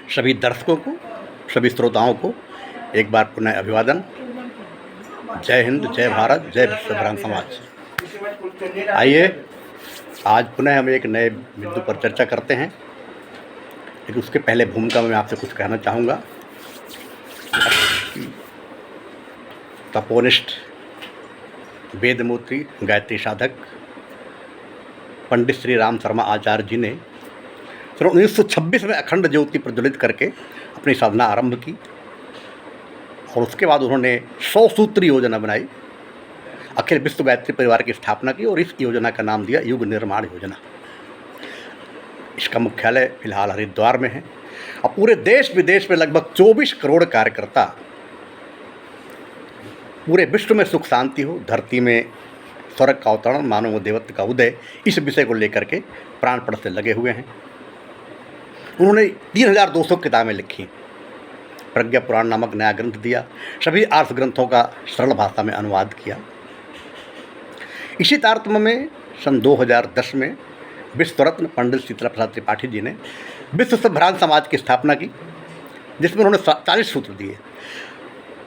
सभी दर्शकों को, सभी श्रोताओं को एक बार पुनः अभिवादन। जय हिंद, जय भारत, जय विश्व ब्राह्मण समाज। आइए आज पुनः हम एक नए बिंदु पर चर्चा करते हैं, लेकिन उसके पहले भूमिका में मैं आपसे कुछ कहना चाहूँगा। तपोनिष्ठ, वेदमूर्ति, गायत्री साधक पंडित श्री राम शर्मा आचार्य जी ने सन 1926 में अखंड ज्योति प्रज्वलित करके अपनी साधना आरंभ की और उसके बाद उन्होंने 100 सूत्री योजना बनाई, अखिल विश्व गायत्री परिवार की स्थापना की और इस योजना का नाम दिया युग निर्माण योजना। इसका मुख्यालय फिलहाल हरिद्वार में है और पूरे देश विदेश में लगभग 24 करोड़ कार्यकर्ता पूरे विश्व में सुख शांति हो, धरती में स्वर्ग का अवतरण, मानव व देवत्व का उदय, इस विषय को लेकर के प्राणपण से लगे हुए हैं। उन्होंने 3200 किताबें लिखी, प्रज्ञा पुराण नामक नया ग्रंथ दिया, सभी आर्ष ग्रंथों का सरल भाषा में अनुवाद किया। इसी तारतम्य में सन 2010 में विश्व रत्न पंडित शीतला प्रसाद त्रिपाठी जी ने विश्व ब्राह्मण समाज की स्थापना की, जिसमें उन्होंने 40 सूत्र दिए।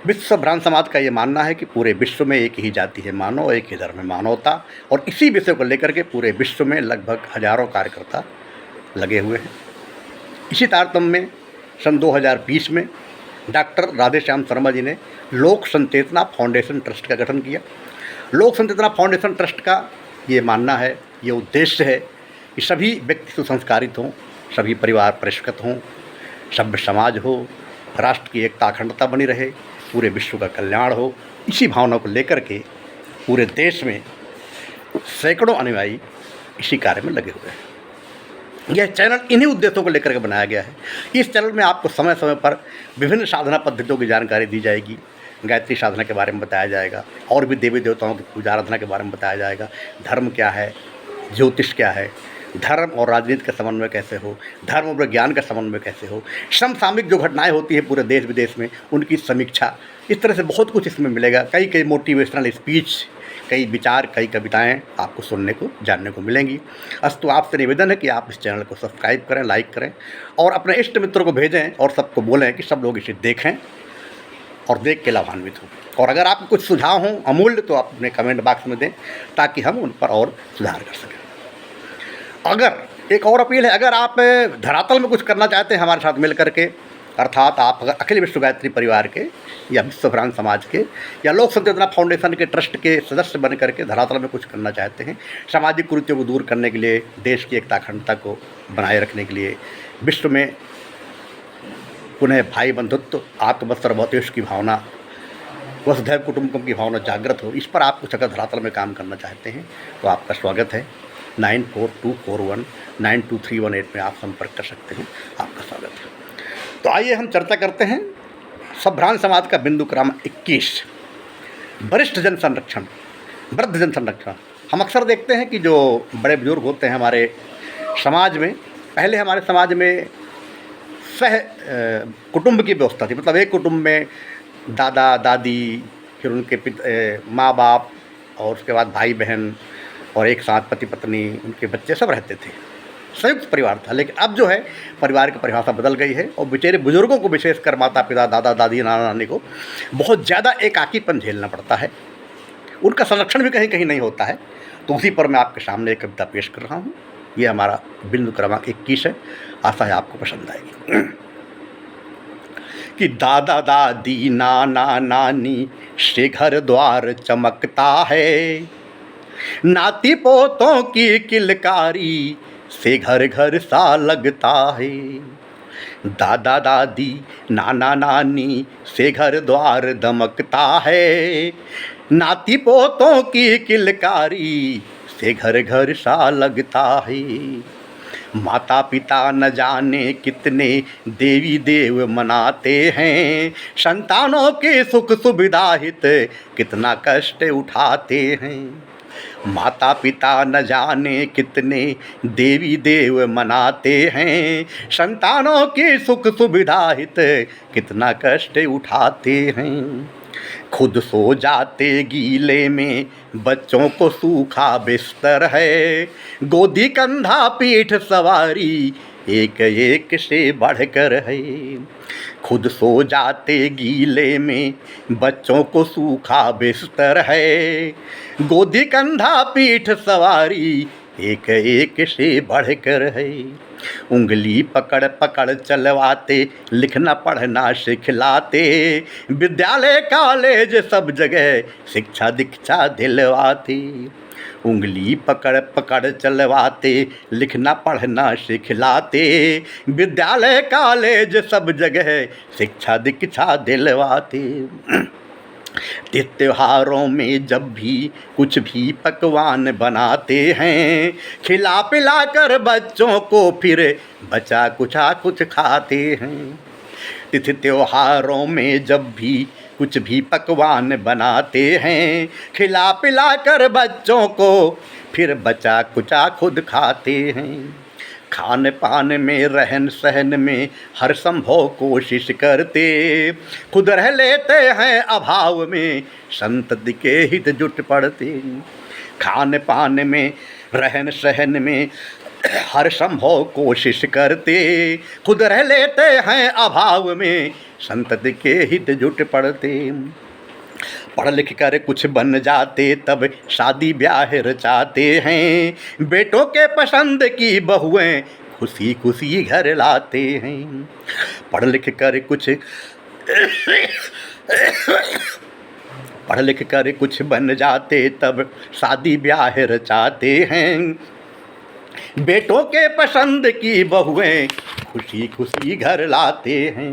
विश्व ब्राह्मण समाज का ये मानना है कि पूरे विश्व में एक ही जाति है मानव, एक ही धर्म है मानवता, और इसी विषय को लेकर के पूरे विश्व में लगभग हजारों कार्यकर्ता लगे हुए हैं। इसी तारतम्य में सन 2020 में डॉक्टर राधेश्याम शर्मा जी ने लोक संचेतना फाउंडेशन ट्रस्ट का गठन किया। लोक संचेतना फाउंडेशन ट्रस्ट का ये मानना है, ये उद्देश्य है कि सभी व्यक्ति सुसंस्कारित हों, सभी परिवार परिष्कृत हों, सभ्य समाज हो, राष्ट्र की एकता अखंडता बनी रहे, पूरे विश्व का कल्याण हो। इसी भावना को लेकर के पूरे देश में सैकड़ों अनुयायी इसी कार्य में लगे हुए हैं। यह चैनल इन्हीं उद्देश्यों को लेकर के बनाया गया है। इस चैनल में आपको समय समय पर विभिन्न साधना पद्धतियों की जानकारी दी जाएगी, गायत्री साधना के बारे में बताया जाएगा, और भी देवी देवताओं की पूजा आराधना के बारे में बताया जाएगा, धर्म क्या है, ज्योतिष क्या है, धर्म और राजनीति का समन्वय कैसे हो, धर्म और विज्ञान का समन्वय कैसे हो, समसामयिक जो घटनाएं होती हैं पूरे देश विदेश में उनकी समीक्षा, इस तरह से बहुत कुछ इसमें मिलेगा। कई मोटिवेशनल स्पीच, कई विचार, कई कविताएं आपको सुनने को, जानने को मिलेंगी। अस्तु आपसे निवेदन है कि आप इस चैनल को सब्सक्राइब करें, लाइक करें और अपने इष्ट मित्रों को भेजें और सबको बोलें कि सब लोग इसे देखें और देख के लाभान्वित हों। और अगर आपको कुछ सुझाव हों अमूल्य तो आप अपने कमेंट बॉक्स में दें ताकि हम उन पर और सुधार कर सकें। अगर एक और अपील है, अगर आप धरातल में कुछ करना चाहते हैं हमारे साथ मिल करके, अर्थात आप अगर अखिल विश्व गायत्री परिवार के या विश्व ब्राह्मण समाज के या लोक संचेतना फाउंडेशन के ट्रस्ट के सदस्य बन करके धरातल में कुछ करना चाहते हैं, सामाजिक कुरीतियों को दूर करने के लिए, देश की एकता अखंडता को बनाए रखने के लिए, विश्व में पुनः भाई बंधुत्व, आत्मवत् सर्वोत्कृष्ट की भावना, वसुधैव कुटुंबकम की भावना जागृत हो, इस पर आप कुछ अगर धरातल में काम करना चाहते हैं तो आपका स्वागत है। 9424192318 में आप संपर्क कर सकते हैं। आपका स्वागत है। तो आइए हम चर्चा करते हैं ब्राह्मण समाज का बिंदु क्रमांक 21, वरिष्ठ जन संरक्षण, वृद्ध जन संरक्षण। हम अक्सर देखते हैं कि जो बड़े बुजुर्ग होते हैं हमारे समाज में, पहले हमारे समाज में कुटुंब की व्यवस्था थी, मतलब एक कुटुंब में दादा दादी, फिर उनके माँ बाप और उसके बाद भाई बहन और एक साथ पति पत्नी, उनके बच्चे सब रहते थे, संयुक्त परिवार था। लेकिन अब जो है परिवार की परिभाषा बदल गई है और बेचारे बुजुर्गों को, विशेषकर माता पिता, दादा दादी, नाना नानी को बहुत ज़्यादा एकाकीपन झेलना पड़ता है, उनका संरक्षण भी कहीं कहीं नहीं होता है। तो उसी पर मैं आपके सामने एक कविता पेश कर रहा हूँ। ये हमारा बिंदु क्रमांक 21 है, आशा है आपको पसंद आएगी। कि दादा दादी नाना नानी से घर द्वार चमकता है, नाती पोतों की किलकारी से घर घर सा लगता है। दादा दादी नाना नानी से घर द्वार दमकता है, नाती पोतों की किलकारी से घर घर सा लगता है। माता पिता न जाने कितने देवी देव मनाते हैं, संतानों के सुख सुविधा हित कितना कष्ट उठाते हैं। माता पिता न जाने कितने देवी देव मनाते हैं, संतानों के सुख सुविधा हित कितना कष्ट उठाते हैं। खुद सो जाते गीले में बच्चों को सूखा बिस्तर है, गोदी कंधा पीठ सवारी एक एक से बढ़कर है। खुद सो जाते गीले में, बच्चों को सूखा बिस्तर है। गोदी कंधा पीठ सवारी, एक एक से बढ़कर है। उंगली पकड़ पकड़ चलवाते, लिखना पढ़ना सिखलाते। विद्यालय कॉलेज सब जगह शिक्षा दीक्षा दिलवाते। उंगली पकड़ पकड़ चलवाते, लिखना पढ़ना सिखलाते। विद्यालय कॉलेज सब जगह शिक्षा दीक्षा दिलवाते। त्योहारों में जब भी कुछ भी पकवान बनाते हैं, खिला पिला कर बच्चों को फिर बचा कुछा कुछ खाते हैं। तिथि त्योहारों में जब भी कुछ भी पकवान बनाते हैं, खिला पिला कर बच्चों को फिर बचा कुचा खुद खाते हैं। खान पान में रहन सहन में हर संभव कोशिश करते, खुद रह लेते हैं अभाव में संतति के हित जुट पड़ते। खान पान में रहन सहन में हर संभव कोशिश करते, खुद रह लेते हैं अभाव में संतति के हित जुट पड़ते। पढ़ लिख कर कुछ बन जाते तब शादी ब्याह रचाते हैं। बेटों के पसंद की बहुएं खुशी खुशी घर लाते हैं। पढ़ लिख कर कुछ बन जाते तब शादी ब्याह रचाते हैं। बेटों के पसंद की बहुएं खुशी खुशी घर लाते हैं।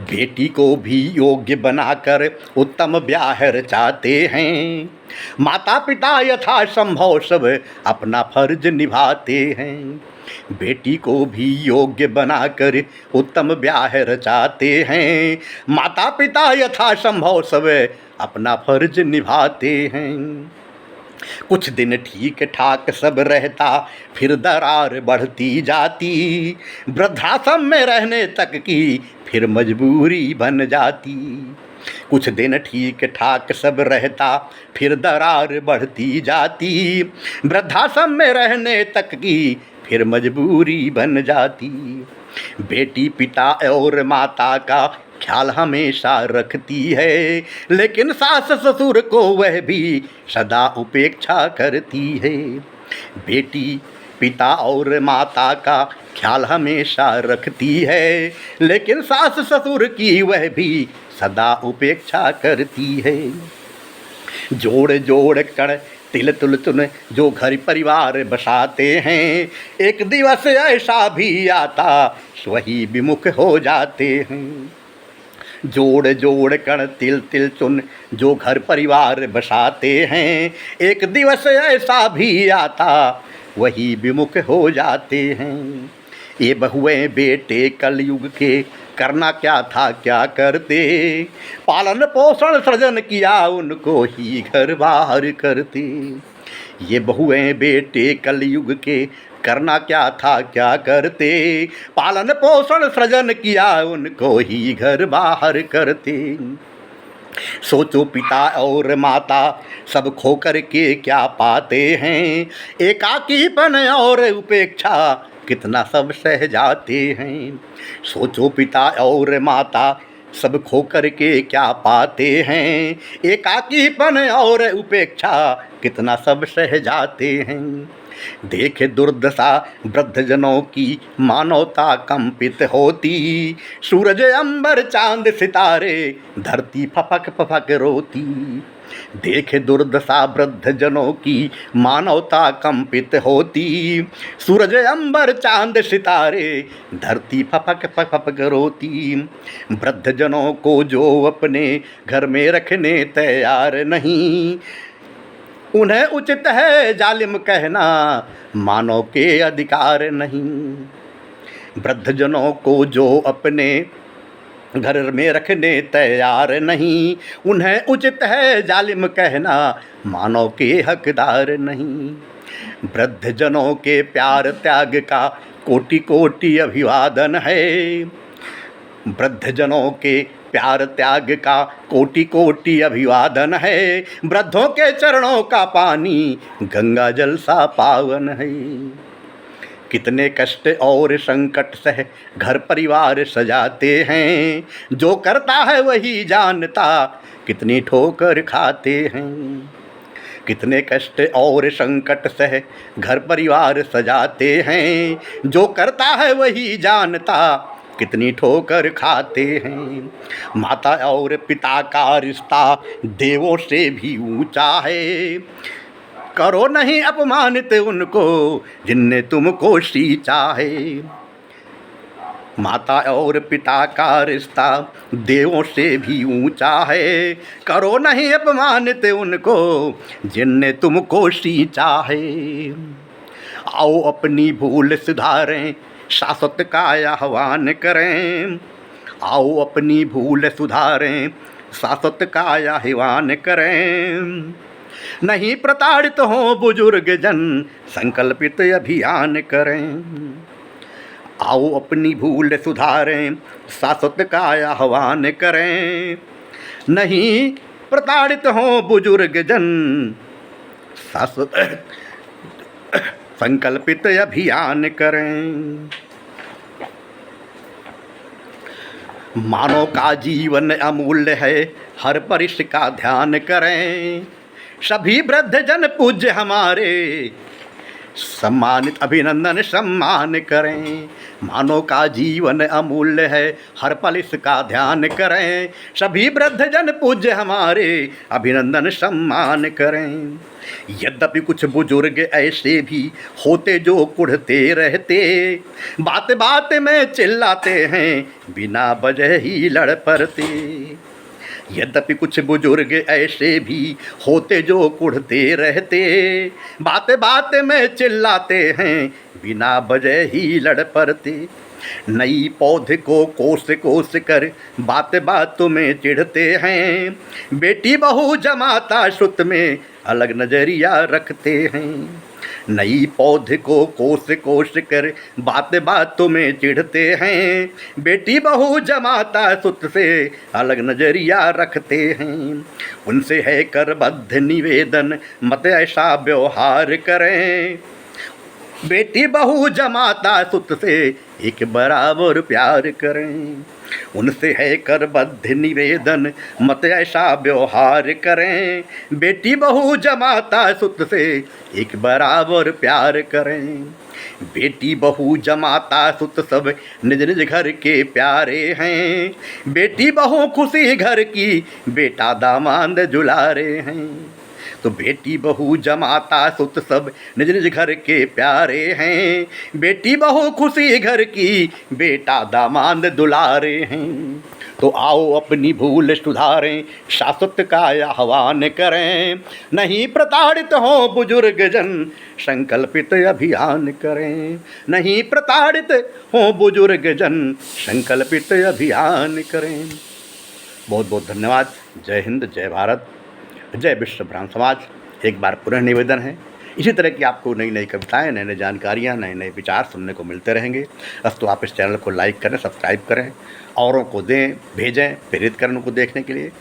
बेटी को भी योग्य बनाकर उत्तम ब्याह रचाते हैं। माता पिता यथा संभव सब अपना फर्ज निभाते हैं। बेटी को भी योग्य बनाकर उत्तम ब्याह रचाते हैं। माता पिता यथा संभव सब अपना फर्ज निभाते हैं। कुछ दिन ठीक ठाक सब रहता, फिर दरार बढ़ती जाती। वृद्धाश्रम में रहने तक की फिर मजबूरी बन जाती। कुछ दिन ठीक ठाक सब रहता, फिर दरार बढ़ती जाती। वृद्धाश्रम में रहने तक की फिर मजबूरी बन जाती। बेटी पिता और माता का ख्याल हमेशा रखती है, लेकिन सास ससुर को वह भी सदा उपेक्षा करती है। बेटी पिता और माता का ख्याल हमेशा रखती है, लेकिन सास ससुर की वह भी सदा उपेक्षा करती है। जोड़ जोड़ कर तिल तुल चुन जो घर परिवार बसाते हैं, एक दिवस ऐसा भी आता वही विमुख हो जाते हैं। जोड़ जोड़ कर तिल तिल चुन जो घर परिवार बसाते हैं, एक दिवस ऐसा भी आता वही विमुख हो जाते हैं। ये बहुएं बेटे कलयुग के करना क्या था क्या करते, पालन पोषण सृजन किया उनको ही घर बाहर करते। ये बहुएं बेटे कलयुग के करना क्या था क्या करते, पालन पोषण सृजन किया उनको ही घर बाहर करते। सोचो पिता और माता सब खो कर के क्या पाते हैं, एकाकीपन और उपेक्षा कितना सब सह जाते हैं। सोचो पिता और माता सब खो कर के क्या पाते हैं, एकाकीपन और उपेक्षा कितना सब सह जाते हैं। देखे दुर्दशा वृद्धजनों की मानवता कंपित होती, सूरज अंबर चांद सितारे धरती फपक फपक रोती। देखे दुर्दशा वृद्धजनों की मानवता कंपित होती, सूरज अंबर चांद सितारे धरती फपक फपक रोती। वृद्धजनों को जो अपने घर में रखने तैयार नहीं, उन्हें उचित है जालिम कहना मानव के अधिकार नहीं। वृद्धजनों को जो अपने घर में रखने तैयार नहीं, उन्हें उचित है जालिम कहना मानव के हकदार नहीं। वृद्धजनों के प्यार त्याग का कोटि कोटि अभिवादन है, वृद्धजनों के प्यार त्याग का कोटि कोटि अभिवादन है। वृद्धों के चरणों का पानी गंगा जल सा पावन है। कितने कष्ट और संकट सह घर परिवार सजाते हैं, जो करता है वही जानता कितनी ठोकर खाते हैं। कितने कष्ट और संकट सह घर परिवार सजाते हैं, जो करता है वही जानता कितनी ठोकर खाते हैं। माता और पिता का रिश्ता देवों से भी ऊंचा है, करो नहीं अपमानित उनको जिनने तुमको सींचा है। माता और पिता का रिश्ता देवों से भी ऊंचा है, करो नहीं अपमानित उनको जिनने तुमको सींचा है। आओ अपनी भूल सुधारें, शाश्वत का आह्वान करें। आओ अपनी भूल सुधारें, शाश्वत का आह्वान करें। नहीं प्रताड़ित हो बुजुर्ग जन, संकल्पित अभियान करें। आओ अपनी भूल सुधारें, शाश्वत का आह्वान करें। नहीं प्रताड़ित हो बुजुर्ग जन, शाश्वत संकल्पित अभियान करें। मानव का जीवन अमूल्य है, हर परिश का ध्यान करें। सभी वृद्ध जन पूज्य हमारे, सम्मानित अभिनंदन सम्मान करें। मानव का जीवन अमूल्य है, हर पल इसका ध्यान करें। सभी वृद्ध जन पूज्य हमारे, अभिनंदन सम्मान करें। यद्यपि कुछ बुजुर्ग ऐसे भी होते जो कुढ़ते रहते, बात बात में चिल्लाते हैं, बिना वजह ही लड़ पड़ते। यद्यपि कुछ बुजुर्ग ऐसे भी होते जो कुढ़ते रहते, बात बात में चिल्लाते हैं, बिना वजह ही लड़ पड़ते। नई पौधे को कोस कोस कर बात बातों में चिढ़ते हैं, बेटी बहू जमाता सुत में अलग नजरिया रखते हैं। नई पौधे को कोस कोस कर बात बातों में चिढ़ते हैं, बेटी बहू जमाता सुत से अलग नजरिया रखते हैं। उनसे है करबद्ध निवेदन, मत ऐसा व्यवहार करें। बेटी बहू जमाता सुत से एक बराबर प्यार करें। उनसे है करबद्ध निवेदन, मत ऐसा व्यवहार करें। बेटी बहू जमाता सुत से एक बराबर प्यार करें। बेटी बहू जमाता सुत सब निज निज घर के प्यारे हैं। बेटी बहू खुशी घर की, बेटा दामाद दुलारे हैं। तो बेटी बहू जमाता सुत सब निज निज घर के प्यारे हैं। बेटी बहू खुशी घर की, बेटा दामाद दुलारे हैं। तो आओ अपनी भूल सुधारें, शाश्वत का आह्वान करें। नहीं प्रताड़ित हो बुजुर्ग जन, संकल्पित अभियान करें। नहीं प्रताड़ित हो बुजुर्ग जन, संकल्पित अभियान करें। बहुत बहुत धन्यवाद। जय हिंद, जय भारत, जय विश्व ब्राह्मण समाज। एक बार पुनः निवेदन है, इसी तरह की आपको नई नई कविताएं, नई नई जानकारियां, नए नए विचार सुनने को मिलते रहेंगे। बस तो आप इस चैनल को लाइक करें, सब्सक्राइब करें, औरों को दें, भेजें, प्रेरित करें उनको देखने के लिए।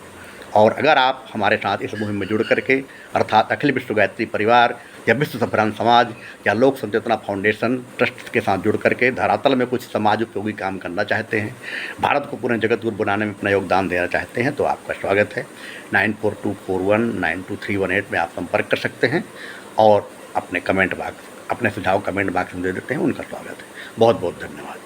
और अगर आप हमारे साथ इस मुहिम में जुड़ करके, अर्थात अखिल विश्व गायत्री परिवार या विश्व ब्राह्मण समाज या लोक संचेतना फाउंडेशन ट्रस्ट के साथ जुड़ करके धरातल में कुछ समाज उपयोगी काम करना चाहते हैं, भारत को पूर्ण जगत गुरु बनाने में अपना योगदान देना चाहते हैं, तो आपका स्वागत है। 9424192318 में आप संपर्क कर सकते हैं और अपने सुझाव कमेंट बॉक्स में दे देते हैं, उनका स्वागत है। बहुत बहुत धन्यवाद।